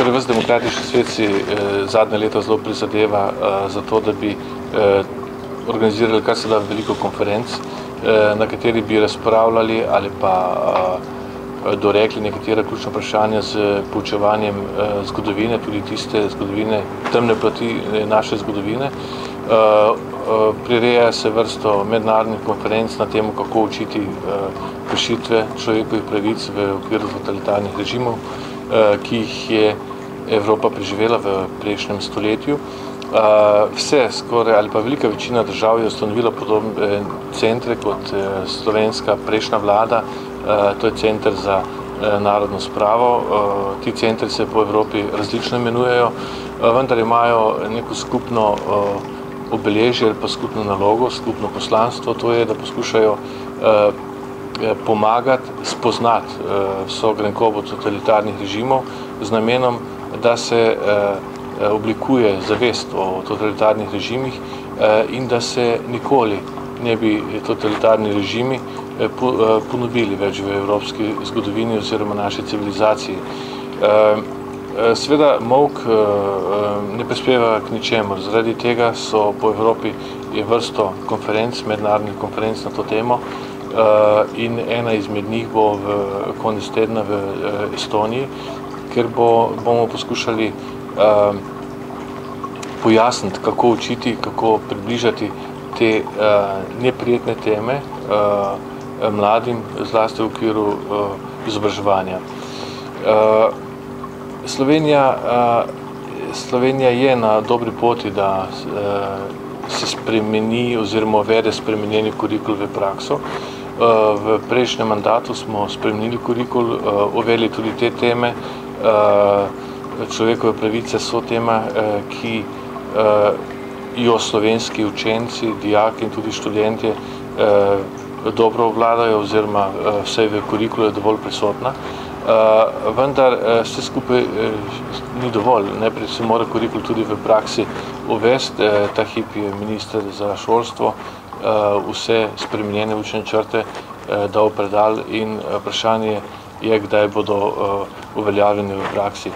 Torej, ves demokratični svet si zadnje leto zelo prizadeva za to, da bi organizirali kar se da veliko konferenc, na kateri bi razpravljali ali pa dorekli nekatera ključna vprašanja z poučevanjem zgodovine, tudi tiste zgodovine, temne plati naše zgodovine. Prireja se vrsto mednarodnih konferenc na temo, kako učiti kršitve človekovih pravic v okviru totalitarnih režimov, ki jih je Evropa preživela v prejšnjem stoletju. Vse skoraj ali pa velika večina držav je ustanovila podobne centre kot slovenska prejšnja vlada, to je Center za narodno spravo. Ti centri se po Evropi različno imenujejo, vendar imajo neko skupno obeležje ali pa skupno nalogo, skupno poslanstvo, to je, da poskušajo pomagati, spoznati vso grenkobo totalitarnih režimov z namenom, da se oblikuje zavest o totalitarnih režimih in da se nikoli ne bi totalitarni režimi ponovili več v evropski zgodovini oziroma naši civilizaciji. Seveda molk ne prispeva k ničemur, zaradi tega so po Evropi vrsto konferenc, mednarodnih konferenc na to temo in ena izmed njih bo konec tedna v Estoniji, kjer bomo poskušali pojasniti, kako učiti, kako približati te neprijetne teme mladim, zlasti v okviru izobraževanja. Slovenija je na dobri poti, da se spremeni oziroma uvede spremenjeni kurikul v prakso. V prejšnjem mandatu smo spremenili kurikul, uvedli tudi te teme. Človekove pravice so tema, ki jo slovenski učenci, dijaki in tudi študentje dobro obvladajo oziroma vsaj v kurikulu je dovolj prisotna. Vendar vse skupaj ni dovolj. Najprej se mora kurikul tudi v praksi uvesti. Ta hip je minister za šolstvo vse spremenjene učne načrte dal v predal in vprašanje je, kdaj bodo uveljavljeni v praksi.